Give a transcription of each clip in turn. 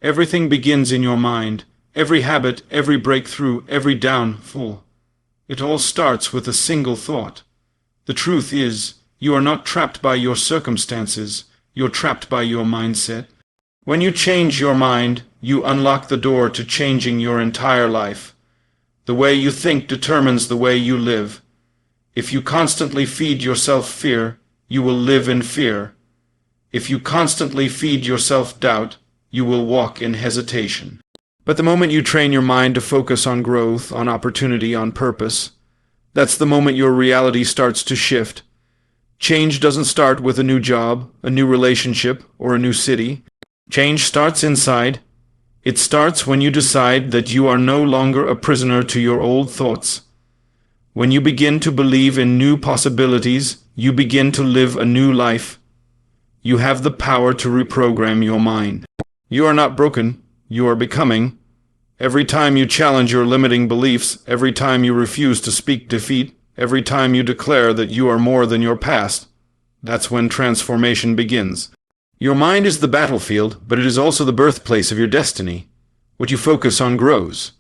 Everything begins in your mind. Every habit, every breakthrough, every downfall. It all starts with a single thought. The truth is, you are not trapped by your circumstances. You're trapped by your mindset. When you change your mind, you unlock the door to changing your entire life. The way you think determines the way you live. If you constantly feed yourself fear, you will live in fear. If you constantly feed yourself doubt, you will walk in hesitation. But the moment you train your mind to focus on growth, on opportunity, on purpose, that's the moment your reality starts to shift. Change doesn't start with a new job, a new relationship, or a new city. Change starts inside. It starts when you decide that you are no longer a prisoner to your old thoughts. When you begin to believe in new possibilities, you begin to live a new life. You have the power to reprogram your mind. You are not broken. You are becoming. Every time you challenge your limiting beliefs, every time you refuse to speak defeat, every time you declare that you are more than your past, that's when transformation begins. Your mind is the battlefield, but it is also the birthplace of your destiny. What you focus on grows.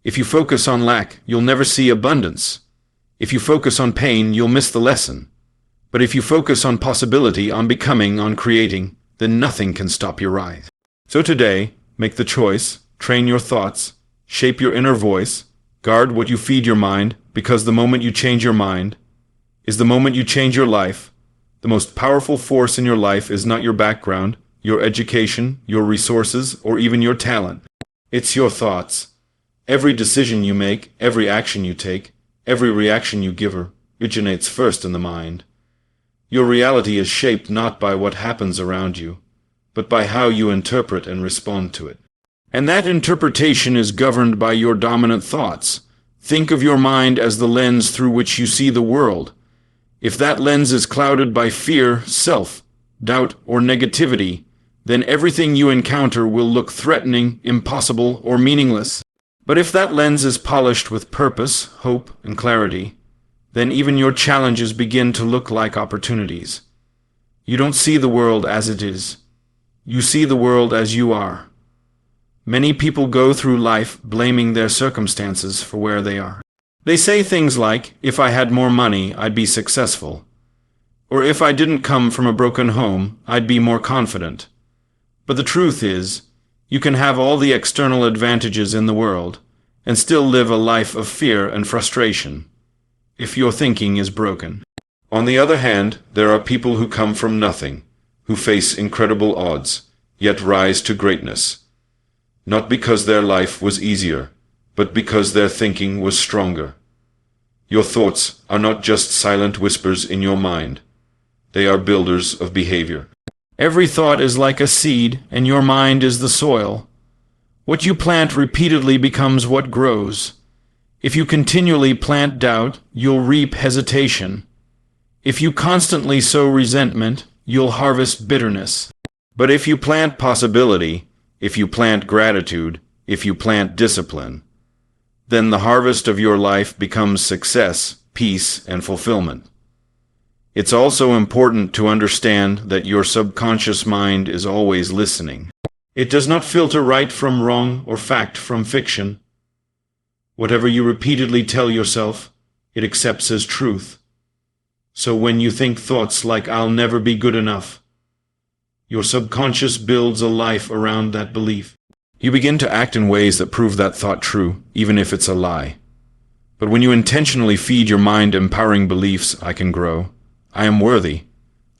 If you focus on lack, you'll never see abundance. If you focus on pain, you'll miss the lesson. But if you focus on possibility, on becoming, on creating, then nothing can stop your rise. So today, make the choice, train your thoughts, shape your inner voice, guard what you feed your mind, because the moment you change your mind is the moment you change your life. The most powerful force in your life is not your background, your education, your resources, or even your talent. It's your thoughts. Every decision you make, every action you take, every reaction you give originates first in the mind. Your reality is shaped not by what happens around you, but by how you interpret and respond to it. And that interpretation is governed by your dominant thoughts. Think of your mind as the lens through which you see the world. If that lens is clouded by fear, self, doubt, or negativity, then everything you encounter will look threatening, impossible, or meaningless. But if that lens is polished with purpose, hope, and clarity, then even your challenges begin to look like opportunities. You don't see the world as it is. You see the world as you are. Many people go through life blaming their circumstances for where they are. They say things like, if I had more money, I'd be successful. Or if I didn't come from a broken home, I'd be more confident. But the truth is, you can have all the external advantages in the world and still live a life of fear and frustration if your thinking is broken. On the other hand, there are people who come from nothing, who face incredible odds, yet rise to greatness. Not because their life was easier, but because their thinking was stronger. Your thoughts are not just silent whispers in your mind. They are builders of behavior. Every thought is like a seed, and your mind is the soil. What you plant repeatedly becomes what grows. If you continually plant doubt, you'll reap hesitation. If you constantly sow resentment, you'll harvest bitterness. But if you plant possibility, if you plant gratitude, if you plant discipline, then the harvest of your life becomes success, peace, and fulfillment. It's also important to understand that your subconscious mind is always listening. It does not filter right from wrong or fact from fiction. Whatever you repeatedly tell yourself, it accepts as truth. So when you think thoughts like, I'll never be good enough, your subconscious builds a life around that belief. You begin to act in ways that prove that thought true, even if it's a lie. But when you intentionally feed your mind empowering beliefs, I can grow, I am worthy,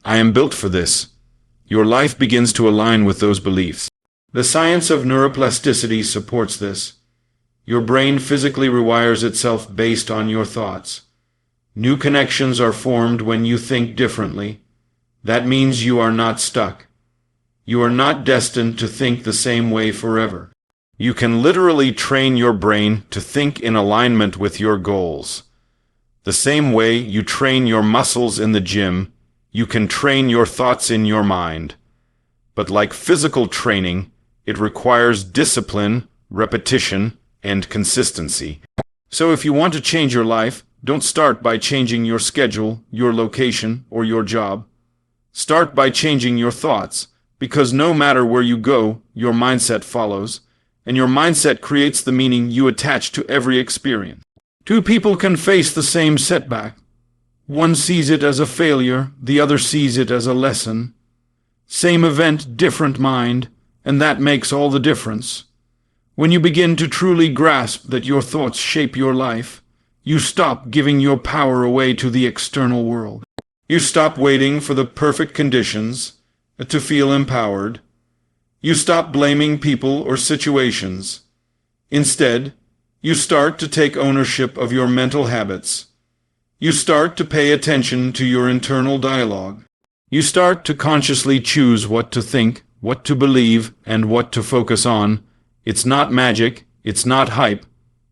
I am built for this, your life begins to align with those beliefs. The science of neuroplasticity supports this. Your brain physically rewires itself based on your thoughts. New connections are formed when you think differently. That means you are not stuck. You are not destined to think the same way forever. You can literally train your brain to think in alignment with your goals. The same way you train your muscles in the gym, you can train your thoughts in your mind. But like physical training, it requires discipline, repetition, and consistency. So if you want to change your life, don't start by changing your schedule, your location, or your job. Start by changing your thoughts, Because no matter where you go, your mindset follows, and your mindset creates the meaning you attach to every experience. Two people can face the same setback. One sees it as a failure, the other sees it as a lesson. Same event, different mind, and that makes all the difference. When you begin to truly grasp that your thoughts shape your life, you stop giving your power away to the external world. You stop waiting for the perfect conditions to feel empowered. You stop blaming people or situations. Instead, you start to take ownership of your mental habits. You start to pay attention to your internal dialogue. You start to consciously choose what to think, what to believe, and what to focus on. It's not magic, it's not hype,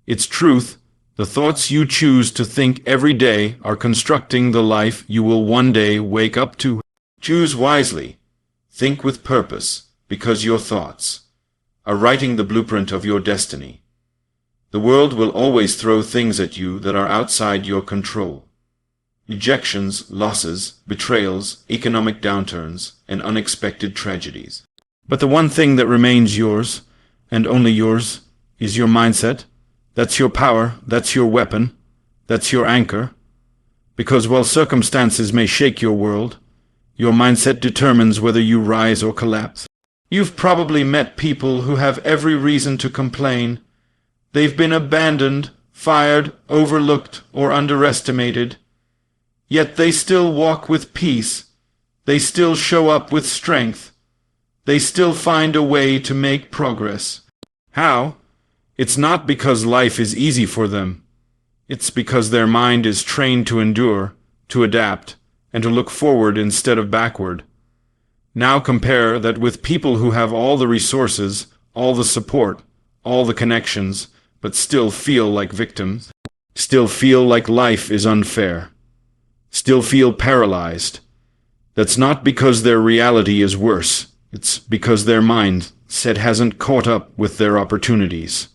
it's truth. The thoughts you choose to think every day are constructing the life you will one day wake up to. Choose wisely. Think with purpose, because your thoughts are writing the blueprint of your destiny. The world will always throw things at you that are outside your control. Rejections, losses, betrayals, economic downturns, and unexpected tragedies. But the one thing that remains yours, and only yours, is your mindset. That's your power, that's your weapon, that's your anchor. Because while circumstances may shake your world, your mindset determines whether you rise or collapse. You've probably met people who have every reason to complain. They've been abandoned, fired, overlooked, or underestimated. Yet they still walk with peace. They still show up with strength. They still find a way to make progress. How? It's not because life is easy for them. It's because their mind is trained to endure, to adapt, and to look forward instead of backward. Now compare that with people who have all the resources, all the support, all the connections, but still feel like victims, still feel like life is unfair, still feel paralyzed. That's not because their reality is worse. It's because their mindset hasn't caught up with their opportunities.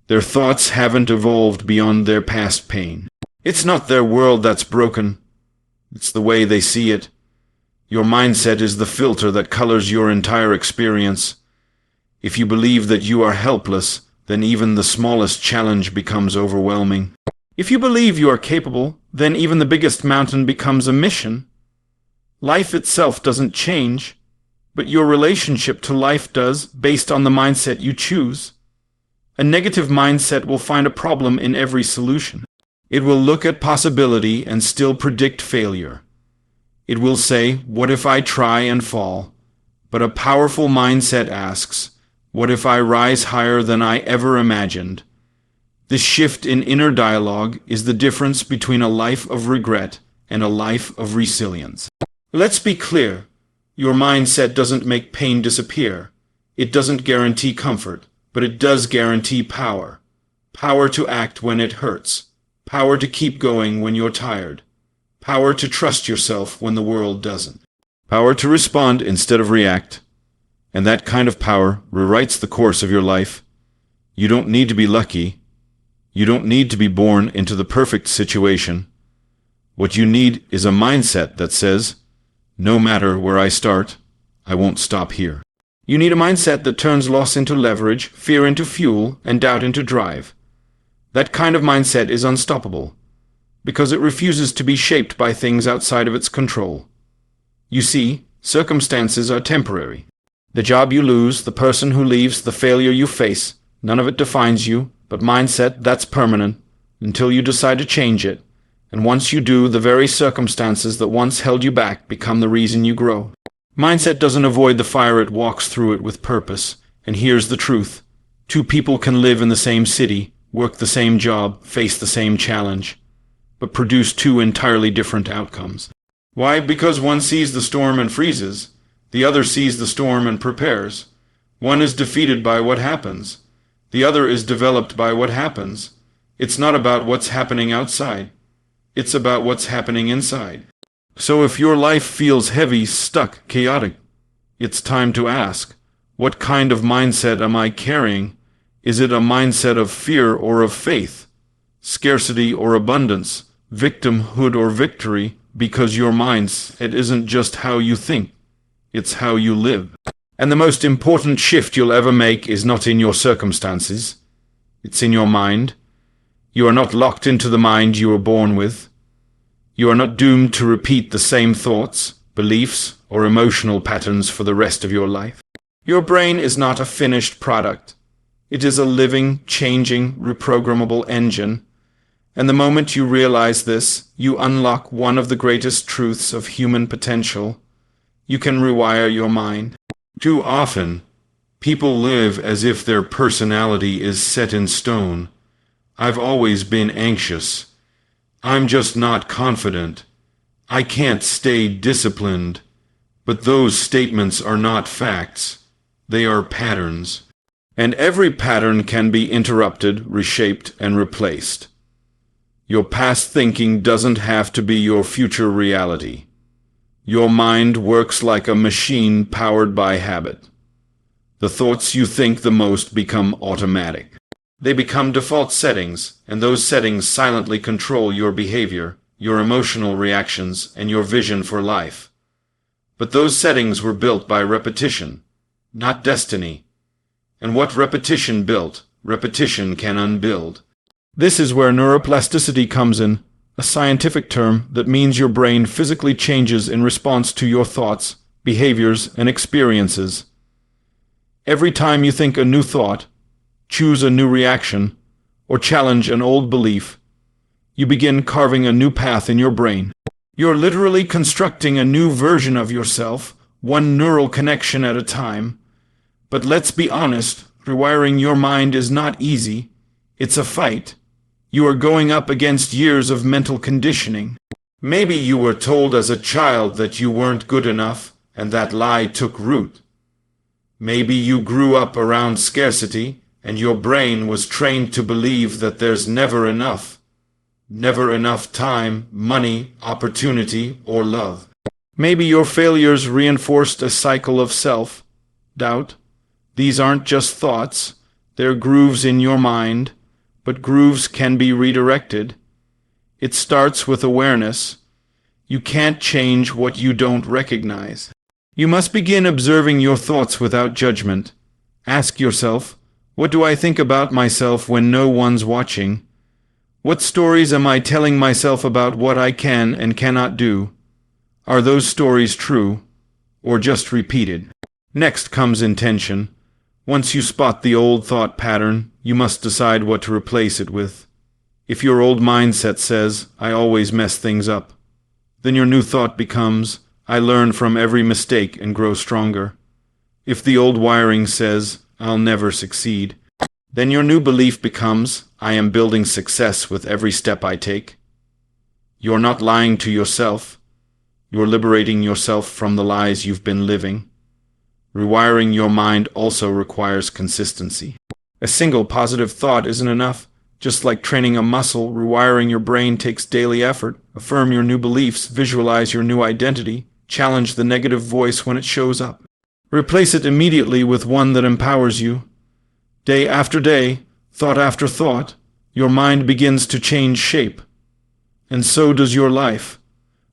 Their thoughts haven't evolved beyond their past pain. It's not their world that's broken. It's the way they see it. Your mindset is the filter that colors your entire experience. If you believe that you are helpless, then even the smallest challenge becomes overwhelming. If you believe you are capable, then even the biggest mountain becomes a mission. Life itself doesn't change, but your relationship to life does, based on the mindset you choose. A negative mindset will find a problem in every solution. It will look at possibility and still predict failure. It will say, what if I try and fall? But a powerful mindset asks, what if I rise higher than I ever imagined? This shift in inner dialogue is the difference between a life of regret and a life of resilience. Let's be clear. Your mindset doesn't make pain disappear. It doesn't guarantee comfort, but it does guarantee power. Power to act when it hurts. Power to keep going when you're tired. Power to trust yourself when the world doesn't. Power to respond instead of react. And that kind of power rewrites the course of your life. You don't need to be lucky. You don't need to be born into the perfect situation. What you need is a mindset that says, no matter where I start, I won't stop here. You need a mindset that turns loss into leverage, fear into fuel, and doubt into drive. That kind of mindset is unstoppable, because it refuses to be shaped by things outside of its control. You see, circumstances are temporary. The job you lose, the person who leaves, the failure you face, none of it defines you, but mindset, that's permanent, until you decide to change it. And once you do, the very circumstances that once held you back become the reason you grow. Mindset doesn't avoid the fire, it walks through it with purpose. And here's the truth. Two people can live in the same city, work the same job, face the same challenge, but produce two entirely different outcomes. Why? Because one sees the storm and freezes. The other sees the storm and prepares. One is defeated by what happens. The other is developed by what happens. It's not about what's happening outside. It's about what's happening inside. So if your life feels heavy, stuck, chaotic, it's time to ask, what kind of mindset am I carrying? Is it a mindset of fear or of faith? Scarcity or abundance? Victimhood or victory? Because your mindset isn't just how you think. It's how you live. And the most important shift you'll ever make is not in your circumstances. It's in your mind. You are not locked into the mind you were born with. You are not doomed to repeat the same thoughts, beliefs, or emotional patterns for the rest of your life. Your brain is not a finished product. It is a living, changing, reprogrammable engine. And the moment you realize this, you unlock one of the greatest truths of human potential. You can rewire your mind. Too often, people live as if their personality is set in stone. I've always been anxious. I'm just not confident. I can't stay disciplined. But those statements are not facts. They are patterns. And every pattern can be interrupted, reshaped, and replaced. Your past thinking doesn't have to be your future reality. Your mind works like a machine powered by habit. The thoughts you think the most become automatic. They become default settings, and those settings silently control your behavior, your emotional reactions, and your vision for life. But those settings were built by repetition, not destiny. And what repetition built, repetition can unbuild. This is where neuroplasticity comes in, a scientific term that means your brain physically changes in response to your thoughts, behaviors, and experiences. Every time you think a new thought, choose a new reaction, or challenge an old belief, you begin carving a new path in your brain. You're literally constructing a new version of yourself, one neural connection at a time. But let's be honest, rewiring your mind is not easy. It's a fight. You are going up against years of mental conditioning. Maybe you were told as a child that you weren't good enough, and that lie took root. Maybe you grew up around scarcity, and your brain was trained to believe that there's never enough. Never enough time, money, opportunity, or love. Maybe your failures reinforced a cycle of self-doubt. These aren't just thoughts, they're grooves in your mind, but grooves can be redirected. It starts with awareness. You can't change what you don't recognize. You must begin observing your thoughts without judgment. Ask yourself, what do I think about myself when no one's watching? What stories am I telling myself about what I can and cannot do? Are those stories true, or just repeated? Next comes intention. Once you spot the old thought pattern, you must decide what to replace it with. If your old mindset says, I always mess things up, then your new thought becomes, I learn from every mistake and grow stronger. If the old wiring says, I'll never succeed, then your new belief becomes, I am building success with every step I take. You're not lying to yourself. You're liberating yourself from the lies you've been living. Rewiring your mind also requires consistency. A single positive thought isn't enough. Just like training a muscle, rewiring your brain takes daily effort. Affirm your new beliefs, visualize your new identity, challenge the negative voice when it shows up. Replace it immediately with one that empowers you. Day after day, thought after thought, your mind begins to change shape. And so does your life.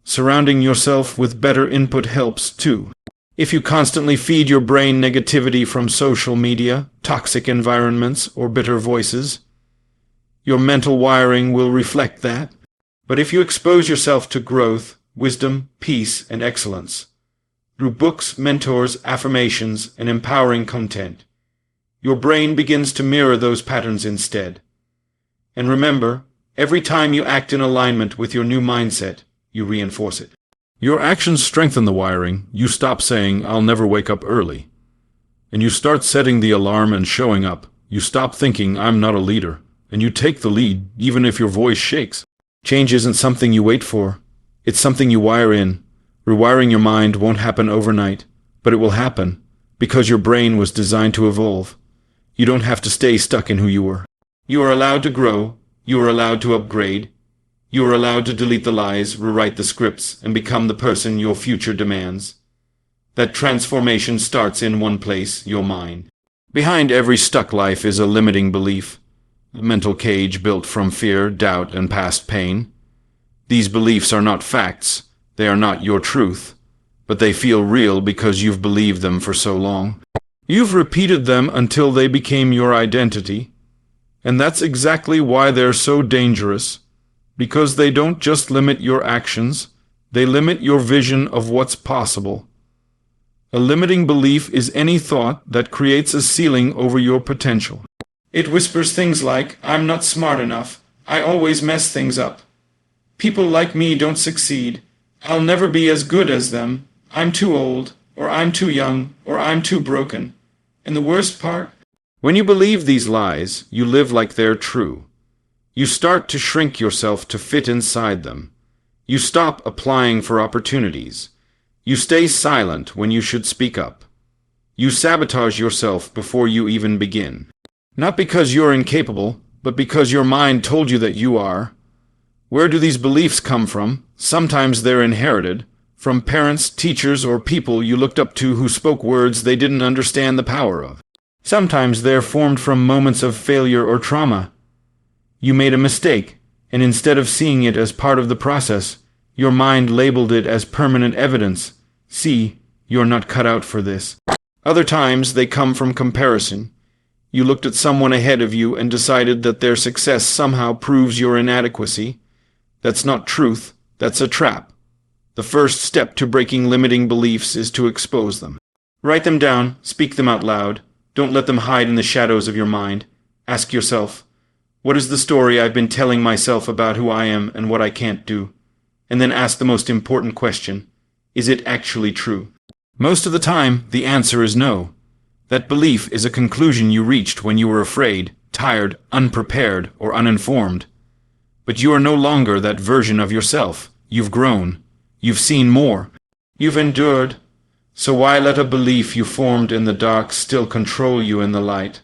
Surrounding yourself with better input helps too. If you constantly feed your brain negativity from social media, toxic environments, or bitter voices, your mental wiring will reflect that. But if you expose yourself to growth, wisdom, peace, and excellence, through books, mentors, affirmations, and empowering content, your brain begins to mirror those patterns instead. And remember, every time you act in alignment with your new mindset, you reinforce it. Your actions strengthen the wiring. You stop saying, I'll never wake up early. And you start setting the alarm and showing up. You stop thinking, I'm not a leader. And you take the lead, even if your voice shakes. Change isn't something you wait for. It's something you wire in. Rewiring your mind won't happen overnight, but it will happen because your brain was designed to evolve. You don't have to stay stuck in who you were. You are allowed to grow. You are allowed to upgrade. You are allowed to delete the lies, rewrite the scripts, and become the person your future demands. That transformation starts in one place, your mind. Behind every stuck life is a limiting belief, a mental cage built from fear, doubt, and past pain. These beliefs are not facts. They are not your truth. but they feel real because you've believed them for so long. You've repeated them until they became your identity, and that's exactly why they're so dangerous, because they don't just limit your actions, they limit your vision of what's possible. A limiting belief is any thought that creates a ceiling over your potential. It whispers things like, I'm not smart enough, I always mess things up. People like me don't succeed, I'll never be as good as them, I'm too old, or I'm too young, or I'm too broken. And the worst part? When you believe these lies, you live like they're true. You start to shrink yourself to fit inside them. You stop applying for opportunities. You stay silent when you should speak up. You sabotage yourself before you even begin. Not because you're incapable, but because your mind told you that you are. Where do these beliefs come from? Sometimes they're inherited, from parents, teachers, or people you looked up to who spoke words they didn't understand the power of. Sometimes they're formed from moments of failure or trauma. You made a mistake, and instead of seeing it as part of the process, your mind labeled it as permanent evidence. See, you're not cut out for this. Other times they come from comparison. You looked at someone ahead of you and decided that their success somehow proves your inadequacy. That's not truth, that's a trap. The first step to breaking limiting beliefs is to expose them. Write them down, speak them out loud. Don't let them hide in the shadows of your mind. Ask yourself, what is the story I've been telling myself about who I am and what I can't do? And then ask the most important question, is it actually true? Most of the time, the answer is no. That belief is a conclusion you reached when you were afraid, tired, unprepared, or uninformed. But you are no longer that version of yourself. You've grown. You've seen more. You've endured. So why let a belief you formed in the dark still control you in the light?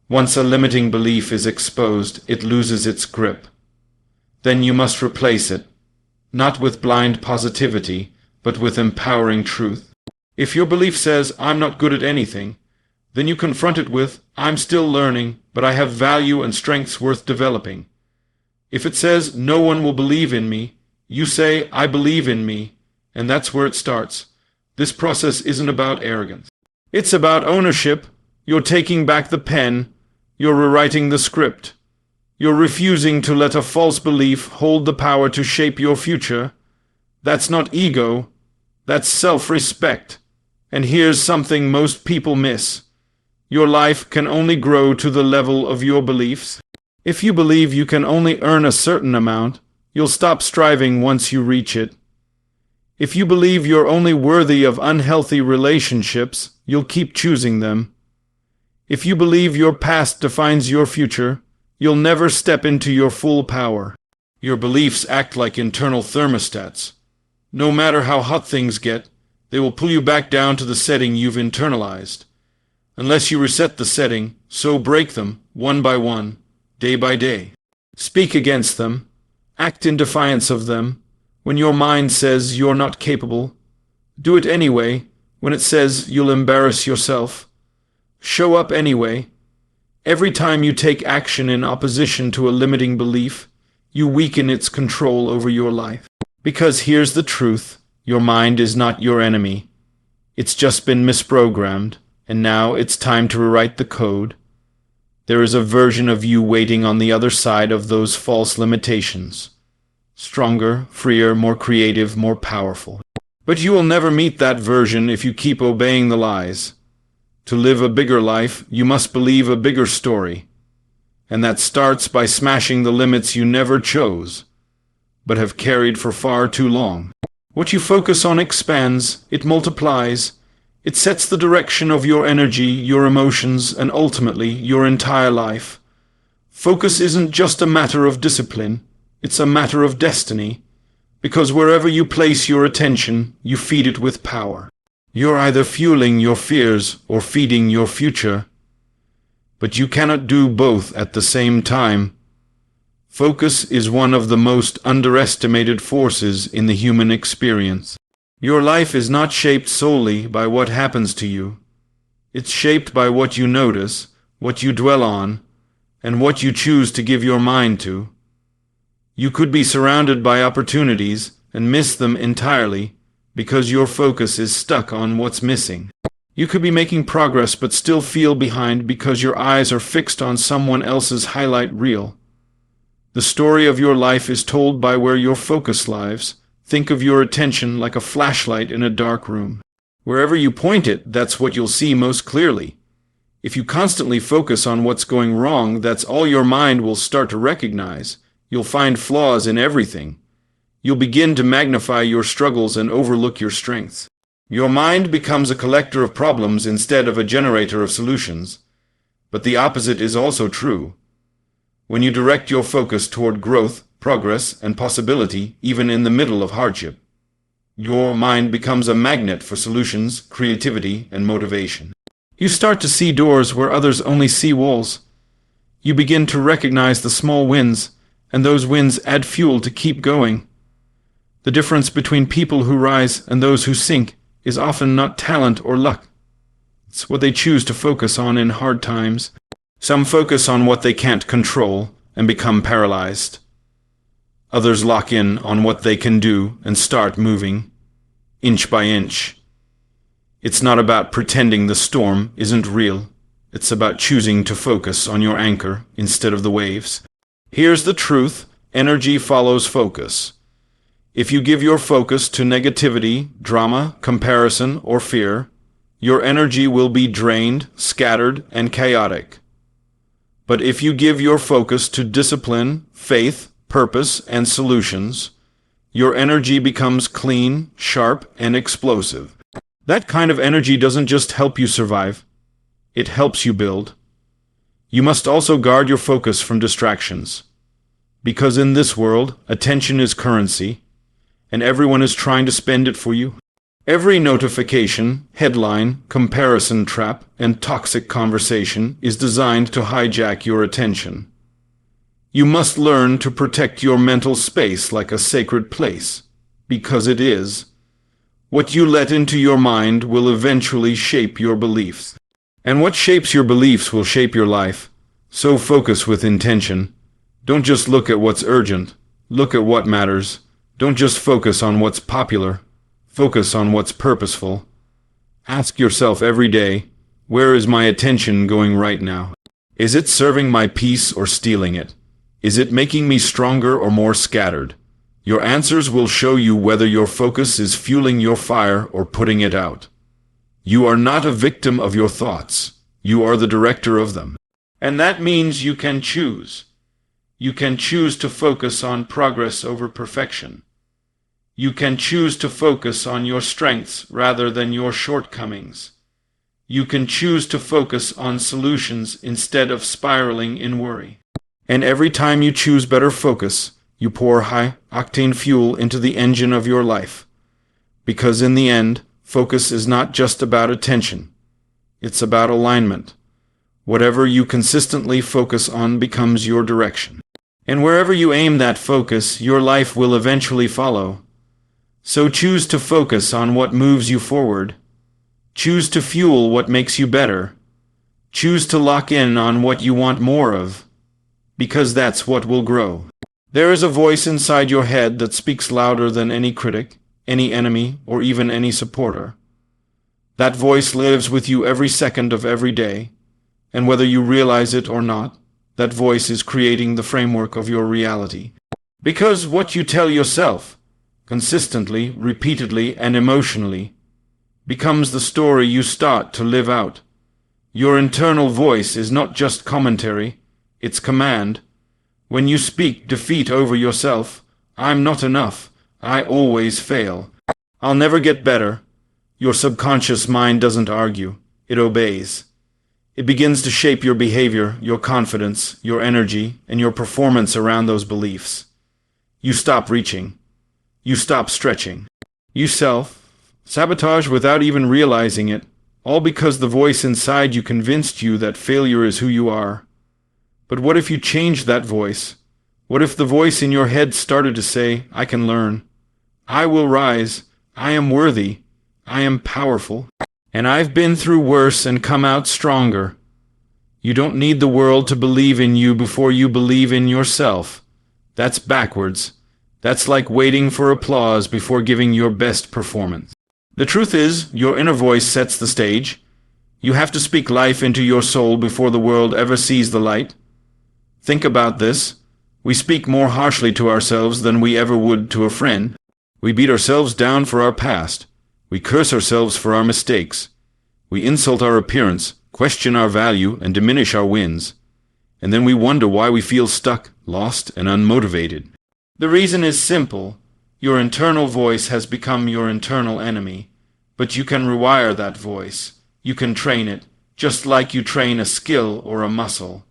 Once a limiting belief is exposed, it loses its grip. Then you must replace it, not with blind positivity, but with empowering truth. If your belief says, I'm not good at anything, then you confront it with, I'm still learning, but I have value and strengths worth developing. If it says, no one will believe in me, you say, I believe in me, and that's where it starts. This process isn't about arrogance. It's about ownership. You're taking back the pen. You're rewriting the script. You're refusing to let a false belief hold the power to shape your future. That's not ego. That's self-respect. And here's something most people miss. Your life can only grow to the level of your beliefs. If you believe you can only earn a certain amount, you'll stop striving once you reach it. If you believe you're only worthy of unhealthy relationships, you'll keep choosing them. If you believe your past defines your future, you'll never step into your full power. Your beliefs act like internal thermostats. No matter how hot things get, they will pull you back down to the setting you've internalized. Unless you reset the setting, so break them, one by one, day by day. Speak against them. Act in defiance of them. When your mind says you're not capable, do it anyway. When it says you'll embarrass yourself, show up anyway. Every time you take action in opposition to a limiting belief, you weaken its control over your life. Because here's the truth, your mind is not your enemy. It's just been misprogrammed, and now it's time to rewrite the code. There is a version of you waiting on the other side of those false limitations. Stronger, freer, more creative, more powerful. But you will never meet that version if you keep obeying the lies. To live a bigger life, you must believe a bigger story. And that starts by smashing the limits you never chose, but have carried for far too long. What you focus on expands, it multiplies, it sets the direction of your energy, your emotions, and ultimately your entire life. Focus isn't just a matter of discipline. It's a matter of destiny, because wherever you place your attention, you feed it with power. You're either fueling your fears or feeding your future, but you cannot do both at the same time. Focus is one of the most underestimated forces in the human experience. Your life is not shaped solely by what happens to you. It's shaped by what you notice, what you dwell on, and what you choose to give your mind to. You could be surrounded by opportunities and miss them entirely because your focus is stuck on what's missing. You could be making progress but still feel behind because your eyes are fixed on someone else's highlight reel. The story of your life is told by where your focus lies. Think of your attention like a flashlight in a dark room. Wherever you point it, that's what you'll see most clearly. If you constantly focus on what's going wrong, that's all your mind will start to recognize. You'll find flaws in everything. You'll begin to magnify your struggles and overlook your strengths. Your mind becomes a collector of problems instead of a generator of solutions. But the opposite is also true. When you direct your focus toward growth, progress, and possibility, even in the middle of hardship, your mind becomes a magnet for solutions, creativity, and motivation. You start to see doors where others only see walls. You begin to recognize the small wins, and those wins add fuel to keep going. The difference between people who rise and those who sink is often not talent or luck. It's what they choose to focus on in hard times. Some focus on what they can't control and become paralyzed. Others lock in on what they can do and start moving, inch by inch. It's not about pretending the storm isn't real. It's about choosing to focus on your anchor instead of the waves. Here's the truth: energy follows focus. If you give your focus to negativity, drama, comparison, or fear, your energy will be drained, scattered, and chaotic. But if you give your focus to discipline, faith, purpose, and solutions, your energy becomes clean, sharp, and explosive. That kind of energy doesn't just help you survive, it helps you build. You must also guard your focus from distractions. Because in this world, attention is currency, and everyone is trying to spend it for you. Every notification, headline, comparison trap, and toxic conversation is designed to hijack your attention. You must learn to protect your mental space like a sacred place, because it is. What you let into your mind will eventually shape your beliefs. And what shapes your beliefs will shape your life. So focus with intention. Don't just look at what's urgent. Look at what matters. Don't just focus on what's popular. Focus on what's purposeful. Ask yourself every day, where is my attention going right now? Is it serving my peace or stealing it? Is it making me stronger or more scattered? Your answers will show you whether your focus is fueling your fire or putting it out. You are not a victim of your thoughts. You are the director of them. And that means you can choose. You can choose to focus on progress over perfection. You can choose to focus on your strengths rather than your shortcomings. You can choose to focus on solutions instead of spiraling in worry. And every time you choose better focus, you pour high-octane fuel into the engine of your life. Because in the end, focus is not just about attention. It's about alignment. Whatever you consistently focus on becomes your direction. And wherever you aim that focus, your life will eventually follow. So choose to focus on what moves you forward. Choose to fuel what makes you better. Choose to lock in on what you want more of, because that's what will grow. There is a voice inside your head that speaks louder than any critic, any enemy, or even any supporter. That voice lives with you every second of every day, and whether you realize it or not, that voice is creating the framework of your reality. Because what you tell yourself, consistently, repeatedly, and emotionally, becomes the story you start to live out. Your internal voice is not just commentary, it's command. When you speak defeat over yourself, I'm not enough, I always fail, I'll never get better, your subconscious mind doesn't argue, it obeys. It begins to shape your behavior, your confidence, your energy, and your performance around those beliefs. You stop reaching. You stop stretching. You self-sabotage without even realizing it, all because the voice inside you convinced you that failure is who you are. But what if you changed that voice? What if the voice in your head started to say, I can learn, I will rise, I am worthy, I am powerful, and I've been through worse and come out stronger. You don't need the world to believe in you before you believe in yourself. That's backwards. That's like waiting for applause before giving your best performance. The truth is, your inner voice sets the stage. You have to speak life into your soul before the world ever sees the light. Think about this. We speak more harshly to ourselves than we ever would to a friend. We beat ourselves down for our past. We curse ourselves for our mistakes. We insult our appearance, question our value, and diminish our wins. And then we wonder why we feel stuck, lost, and unmotivated. The reason is simple. Your internal voice has become your internal enemy. But you can rewire that voice. You can train it, just like you train a skill or a muscle.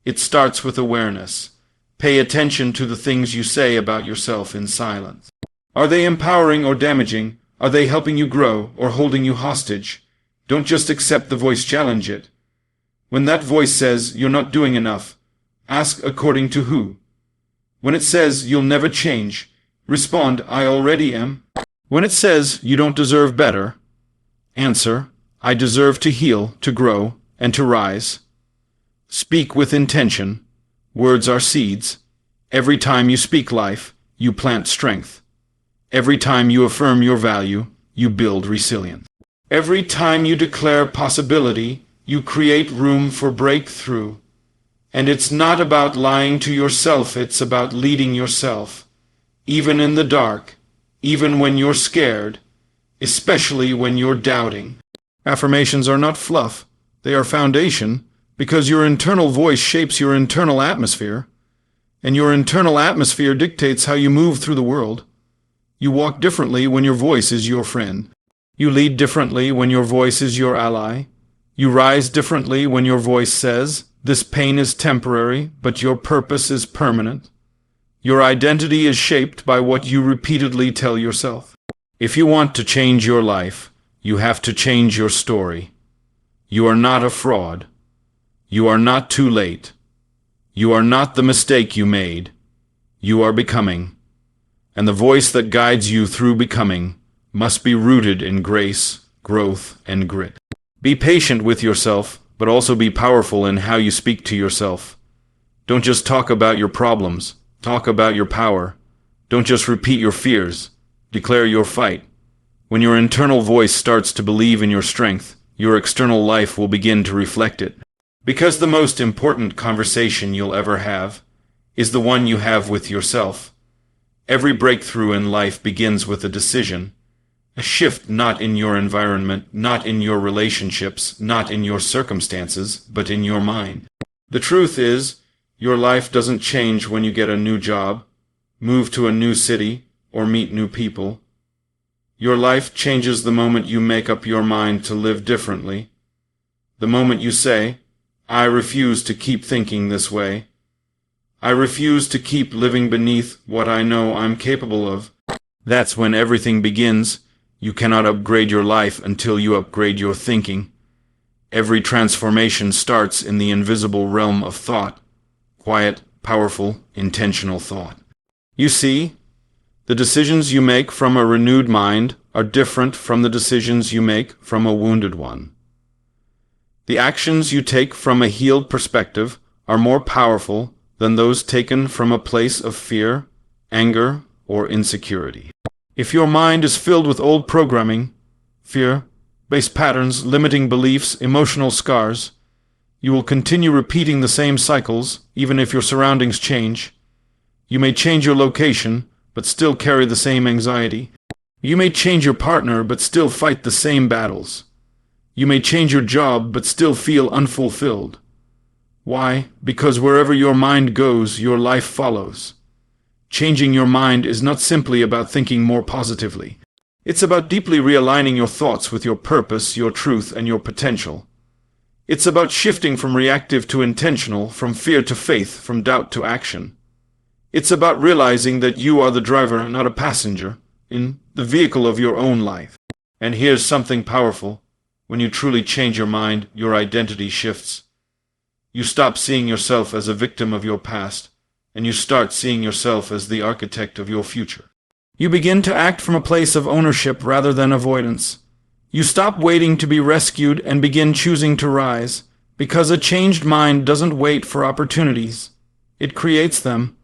It starts with awareness. Pay attention to the things you say about yourself in silence. Are they empowering or damaging? Are they helping you grow or holding you hostage? Don't just accept the voice, challenge it. When that voice says you're not doing enough, ask according to who? When it says you'll never change, respond, I already am. When it says you don't deserve better, answer, I deserve to heal, to grow, and to rise. Speak with intention. Words are seeds. Every time you speak life, you plant strength. Every time you affirm your value, you build resilience. Every time you declare possibility, you create room for breakthrough. And it's not about lying to yourself, it's about leading yourself. Even in the dark, even when you're scared, especially when you're doubting. Affirmations are not fluff. They are foundation, because your internal voice shapes your internal atmosphere, and your internal atmosphere dictates how you move through the world. You walk differently when your voice is your friend. You lead differently when your voice is your ally. You rise differently when your voice says, this pain is temporary, but your purpose is permanent. Your identity is shaped by what you repeatedly tell yourself. If you want to change your life, you have to change your story. You are not a fraud. You are not too late. You are not the mistake you made. You are becoming. And the voice that guides you through becoming must be rooted in grace, growth, and grit. Be patient with yourself, but also be powerful in how you speak to yourself. Don't just talk about your problems. Talk about your power. Don't just repeat your fears. Declare your fight. When your internal voice starts to believe in your strength, your external life will begin to reflect it. Because the most important conversation you'll ever have is the one you have with yourself. Every breakthrough in life begins with a decision, a shift not in your environment, not in your relationships, not in your circumstances, but in your mind. The truth is, your life doesn't change when you get a new job, move to a new city, or meet new people. Your life changes the moment you make up your mind to live differently. The moment you say, I refuse to keep thinking this way. I refuse to keep living beneath what I know I'm capable of. That's when everything begins. You cannot upgrade your life until you upgrade your thinking. Every transformation starts in the invisible realm of thought. Quiet, powerful, intentional thought. You see, the decisions you make from a renewed mind are different from the decisions you make from a wounded one. The actions you take from a healed perspective are more powerful than those taken from a place of fear, anger, or insecurity. If your mind is filled with old programming, fear-based patterns, limiting beliefs, emotional scars, you will continue repeating the same cycles even if your surroundings change. You may change your location, but still carry the same anxiety. You may change your partner, but still fight the same battles. You may change your job, but still feel unfulfilled. Why? Because wherever your mind goes, your life follows. Changing your mind is not simply about thinking more positively. It's about deeply realigning your thoughts with your purpose, your truth, and your potential. It's about shifting from reactive to intentional, from fear to faith, from doubt to action. It's about realizing that you are the driver, not a passenger, in the vehicle of your own life. And here's something powerful. When you truly change your mind, your identity shifts. You stop seeing yourself as a victim of your past, and you start seeing yourself as the architect of your future. You begin to act from a place of ownership rather than avoidance. You stop waiting to be rescued and begin choosing to rise, because a changed mind doesn't wait for opportunities. It creates them.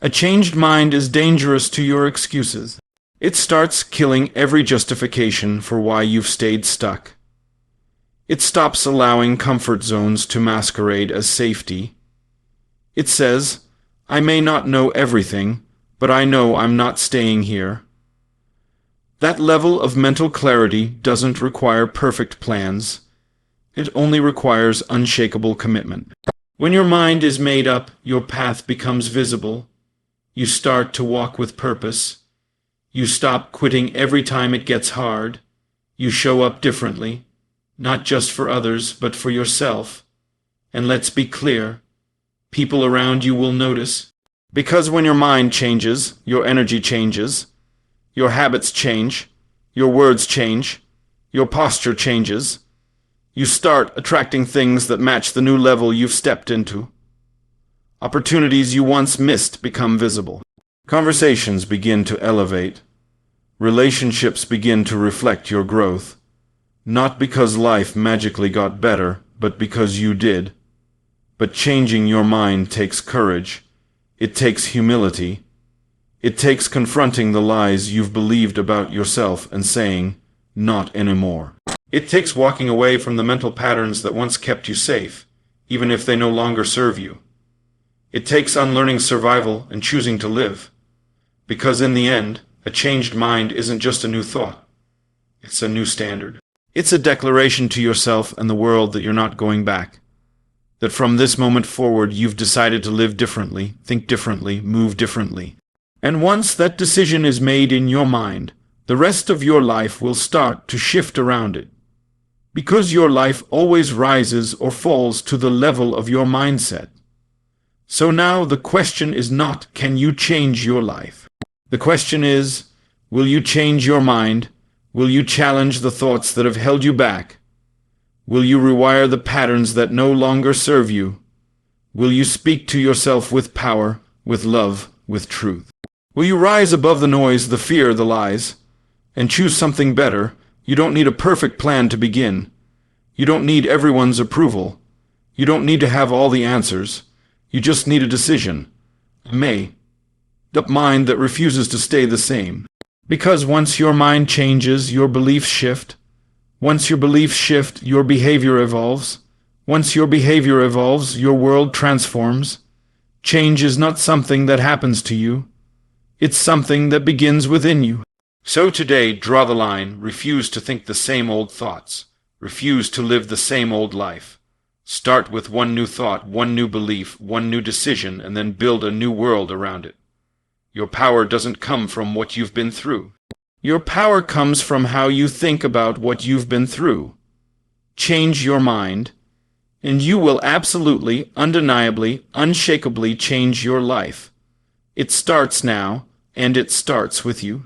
A changed mind is dangerous to your excuses. It starts killing every justification for why you've stayed stuck. It stops allowing comfort zones to masquerade as safety. It says, I may not know everything, but I know I'm not staying here. That level of mental clarity doesn't require perfect plans. It only requires unshakable commitment. When your mind is made up, your path becomes visible. You start to walk with purpose. You stop quitting every time it gets hard. You show up differently, not just for others, but for yourself. And let's be clear, people around you will notice. Because when your mind changes, your energy changes, your habits change, your words change, your posture changes. You start attracting things that match the new level you've stepped into. Opportunities you once missed become visible. Conversations begin to elevate. Relationships begin to reflect your growth. Not because life magically got better, but because you did. But changing your mind takes courage. It takes humility. It takes confronting the lies you've believed about yourself and saying, not anymore. It takes walking away from the mental patterns that once kept you safe, even if they no longer serve you. It takes unlearning survival and choosing to live. Because in the end, a changed mind isn't just a new thought. It's a new standard. It's a declaration to yourself and the world that you're not going back. That from this moment forward, you've decided to live differently, think differently, move differently. And once that decision is made in your mind, the rest of your life will start to shift around it. Because your life always rises or falls to the level of your mindset. So now the question is not, can you change your life? The question is, will you change your mind? Will you challenge the thoughts that have held you back? Will you rewire the patterns that no longer serve you? Will you speak to yourself with power, with love, with truth? Will you rise above the noise, the fear, the lies, and choose something better? You don't need a perfect plan to begin. You don't need everyone's approval. You don't need to have all the answers. You just need a decision. A made-up mind that refuses to stay the same. Because once your mind changes, your beliefs shift. Once your beliefs shift, your behavior evolves. Once your behavior evolves, your world transforms. Change is not something that happens to you. It's something that begins within you. So today, draw the line. Refuse to think the same old thoughts. Refuse to live the same old life. Start with one new thought, one new belief, one new decision, and then build a new world around it. Your power doesn't come from what you've been through. Your power comes from how you think about what you've been through. Change your mind, and you will absolutely, undeniably, unshakably change your life. It starts now, and it starts with you.